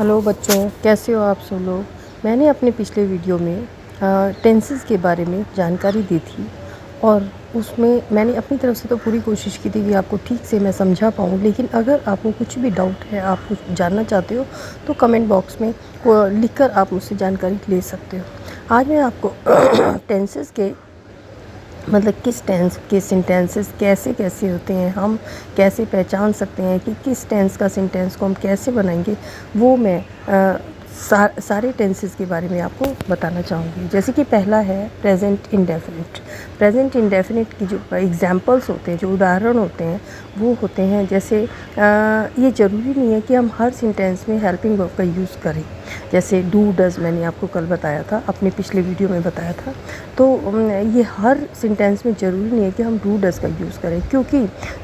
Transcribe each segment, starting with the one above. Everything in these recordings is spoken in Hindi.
हेलो बच्चों, कैसे हो आप सब लोग। मैंने अपने पिछले वीडियो में टेंसेस के बारे में जानकारी दी थी और उसमें मैंने अपनी तरफ से तो पूरी कोशिश की थी कि आपको ठीक से मैं समझा पाऊँ। लेकिन अगर आपको कुछ भी डाउट है, आप कुछ जानना चाहते हो तो कमेंट बॉक्स में लिख कर आप मुझसे जानकारी ले सकते हो। आज मैं आपको टेंसेस के मतलब किस टेंस के सेंटेंसेस कैसे कैसे होते हैं, हम कैसे पहचान सकते हैं कि किस टेंस का सेंटेंस को हम कैसे बनाएंगे, वो मैं सारे टेंसेस के बारे में आपको बताना चाहूँगी। जैसे कि पहला है प्रेजेंट इंडेफिनिट। प्रेजेंट इंडेफिनिट की जो एग्जांपल्स होते हैं, जो उदाहरण होते हैं, वो होते हैं जैसे ये ज़रूरी नहीं है कि हम हर सेंटेंस में हेल्पिंग वर्ब का यूज़ करें। जैसे डू डज़ मैंने आपको कल बताया था, अपने पिछले वीडियो में बताया था। तो ये हर सेंटेंस में ज़रूरी नहीं है कि हम डू डज़ का यूज़ करें, क्योंकि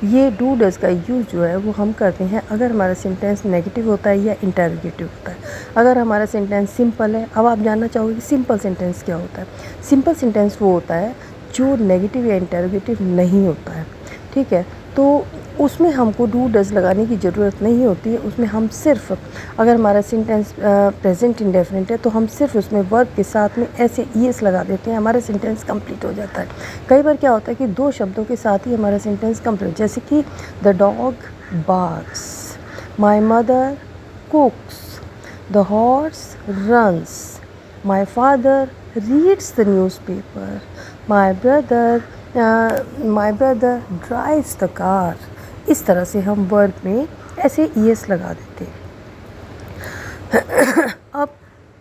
ये डू डज़ का यूज़ जो है वो हम करते हैं अगर हमारा सेंटेंस नेगेटिव होता है या इंटरोगेटिव होता है। अगर हमारा सेंटेंस सिंपल है, अब आप जानना चाहोगे कि सिंपल सेंटेंस क्या होता है। सिंपल सेंटेंस वो होता है जो नेगेटिव या इंटरोगेटिव नहीं होता है, ठीक है। तो उसमें हमको डू डज़ लगाने की ज़रूरत नहीं होती है। उसमें हम सिर्फ, अगर हमारा सेंटेंस प्रेजेंट इंडेफिनिट है तो हम सिर्फ उसमें वर्ब के साथ में ऐसे ईएस लगा देते हैं, हमारा सेंटेंस कंप्लीट हो जाता है। कई बार क्या होता है कि दो शब्दों के साथ ही हमारा सेंटेंस कंप्लीट, जैसे कि the dog barks, my mother कुक्स, the horse runs, my father reads the newspaper, my brother drives the car. इस तरह से हम वर्ब में ऐसे ईएस लगा देते हैं। अब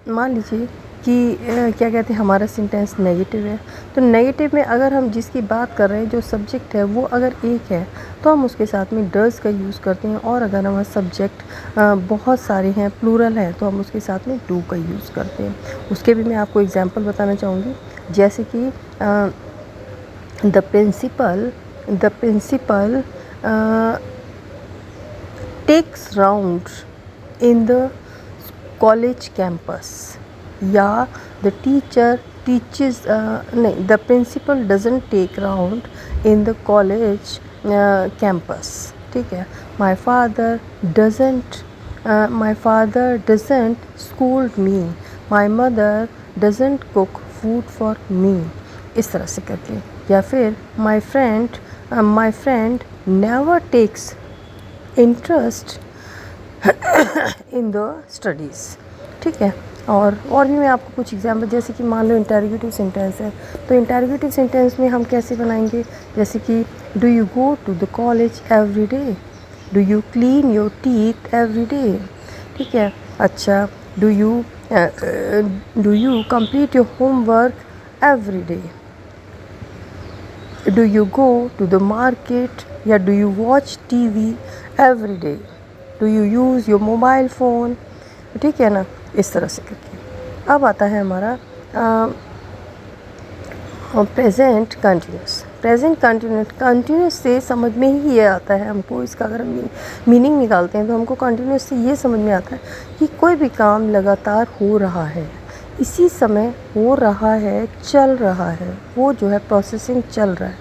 मान लीजिए कि क्या कहते हैं, हमारा सेंटेंस नेगेटिव है। तो नेगेटिव में अगर हम जिसकी बात कर रहे हैं, जो सब्जेक्ट है वो अगर एक है तो हम उसके साथ में डज़ का यूज़ करते हैं, और अगर हमारा सब्जेक्ट बहुत सारे हैं, प्लूरल है, तो हम उसके साथ में डू का यूज़ करते हैं। उसके भी मैं आपको एग्जांपल बताना चाहूँगी। जैसे कि the principal takes round in the college campus, या द टीचर टीचेस, नहीं, the principal doesn't take round in the college campus, ठीक है। My father doesn't schooled me, my mother doesn't cook food for me, इस तरह से करके। या फिर my friend never takes interest in the studies, ठीक है। और भी मैं आपको कुछ एग्जांपल, जैसे कि मान लो इंटरोगेटिव सेंटेंस है, तो इंटरोगेटिव सेंटेंस में हम कैसे बनाएंगे। जैसे कि do you go to the college every day, do you clean your teeth every day, ठीक है। अच्छा, do you complete your homework every day, do you go to the market, या do you watch TV every day, do you use your mobile phone, ठीक है ना, इस तरह से करके। अब आता है हमारा प्रेजेंट कंटिन्यूस। प्रेजेंट कंटिन्यूस से समझ में ही ये आता है हमको, इसका अगर हम मीनिंग निकालते हैं तो हमको कंटिन्यूस से ये समझ में आता है कि कोई भी काम लगातार हो रहा है, इसी समय हो रहा है, चल रहा है, वो जो है प्रोसेसिंग चल रहा है,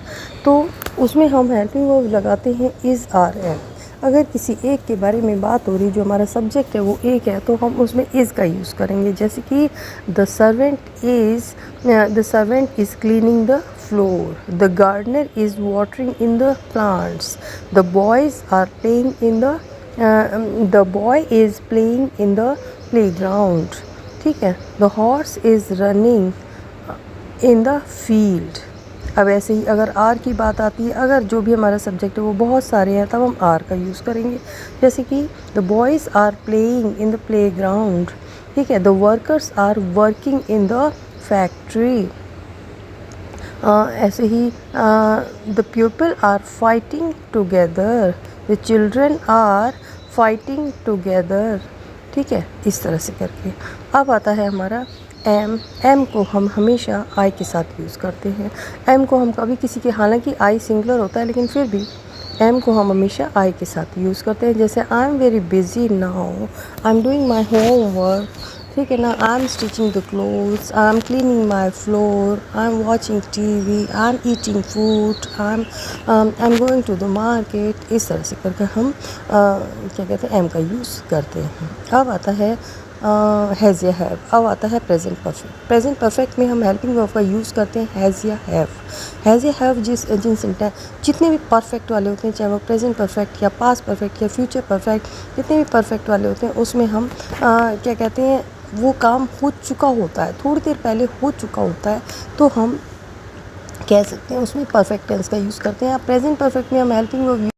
तो उसमें हम हेल्पिंग वर्ब लगाते हैं इज़ आर एम। अगर किसी एक के बारे में बात हो रही, जो हमारा सब्जेक्ट है वो एक है, तो हम उसमें इज़ का यूज़ करेंगे। जैसे कि the servant is cleaning the floor, the gardener is watering in the plants, the boy is playing in the playground, ठीक है। The horse is running in the field. अब ऐसे ही अगर आर की बात आती है, अगर जो भी हमारा सब्जेक्ट है वो बहुत सारे हैं, तब हम आर का यूज़ करेंगे। जैसे कि the boys are playing in the playground, ठीक है। The workers are working in the factory. ऐसे ही the people are fighting together, the children are fighting together, ठीक है, इस तरह से करके। अब आता है हमारा एम को हम हमेशा आई के साथ यूज़ करते हैं। एम को हम कभी किसी के, हालांकि आई सिंगुलर होता है लेकिन फिर भी एम को हम हमेशा आई के साथ यूज़ करते हैं। जैसे I am very busy now, I am doing my homework, ठीक है ना। I am stitching the clothes, I am cleaning my floor, I am watching TV, I am eating food, I am going to the market. इस तरह से करके हम क्या कहते हैं एम का यूज़ करते हैं। अब आता है हैज़ या हैव। अब आता है प्रेजेंट परफेक्ट। प्रेजेंट परफेक्ट में हम हेल्पिंग वर्ब का यूज़ करते हैं हैज़ या हैव। हैज़ या हैव जिन सेंटेंस जितने भी परफेक्ट वाले होते हैं, चाहे वो प्रेजेंट परफेक्ट या पास्ट परफेक्ट या फ्यूचर परफेक्ट, जितने भी परफेक्ट वाले होते हैं उसमें हम क्या कहते हैं वो काम हो चुका होता है, थोड़ी देर पहले हो चुका होता है, तो हम कह सकते हैं उसमें परफेक्ट टेंस का यूज़ करते हैं। प्रेजेंट परफेक्ट में हम हेल्पिंग वर्ब